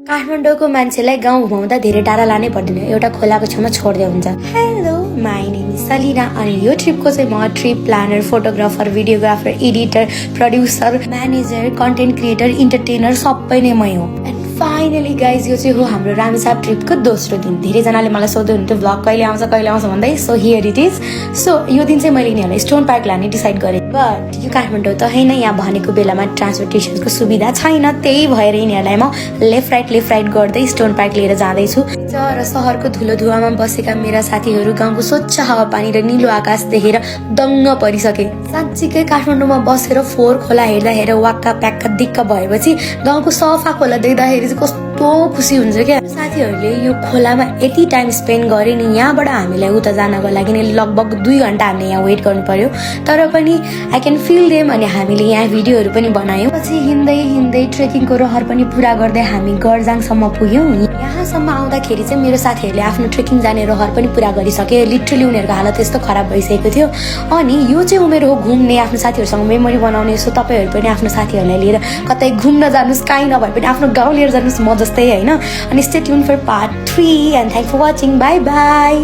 काठमाडौँको मान्छेलाई गाउँ घुमाउँदा धेरै टाढा लानै पर्दैन, एउटा खोलाको छेउमा छोड्दै हुन्छ। Hello, my name is Salina अनि यो ट्रिपको चाहिँ म trip planner, photographer, videographer, editor, producer, manager, content creator, entertainer सबै नै मै हो। एन्ड फाइनली गाइज, यो चाहिँ हो हाम्रो रामेछाप ट्रिपको दोस्रो दिन। धेरैजनाले मलाई सोध्दै हुनुहुन्थ्यो भ्लग कहिले आउँछ भन्दै, so here it is. So यो दिन चाहिँ मैले यिनीहरूलाई स्टोन पार्क लाने डिसाइड गरेँ, बट यो काठमाडौँ त होइन, यहाँ भनेको बेलामा ट्रान्सपोर्टेसनको सुविधा छैन, त्यही भएर यिनीहरूलाई म लेफ्ट राइट गर्दै स्टोन पार्क लिएर जाँदैछु। र सहरको धुलो धुवामा बसेका मेरा साथीहरू गाउँको स्वच्छ हावापानी र निलो आकाश देखेर दङ्ग परिसके। साँच्चीकै काठमाडौँमा बसेर फोहोर खोला हेर्दा वाक्का प्याक्का दिक्क भएपछि गाउँको सफा खोला देख्दाखेरि चाहिँ कस्तो खुसी हुन्छ क्या। साथीहरूले यो खोलामा यति टाइम स्पेन्ड गरे नि, यहाँबाट हामीलाई उता जानको लागि नि लगभग 2 घन्टा हामीले यहाँ वेट गर्नु पर्यो, तर पनि आई क्यान फिल देम। अनि हामीले यहाँ भिडियोहरू पनि बनायौँ। पछि हिँड्दै ट्रेकिङको रहर पनि पुरा गर्दै हामी गरजाङसम्म पुग्यौँ। यहाँसम्म आउँदाखेरि चाहिँ मेरो साथीहरूले आफ्नो ट्रेकिङ जाने रहर पनि पुरा गरिसके। लिटरली उनीहरूको हालत यस्तो खराब भइसकेको थियो। अनि यो चाहिँ उमेर हो घुम्ने, आफ्नो साथीहरूसँग मेमोरी बनाउने। सो तपाईँहरू पनि आफ्नो साथीहरूलाई लिएर कतै घुम्न जानुहोस्, काहीँ नभए पनि आफ्नो गाउँ लिएर जानुहोस्, म जस्तै होइन। अनि stay tune for part 3 and thank for watching, bye by.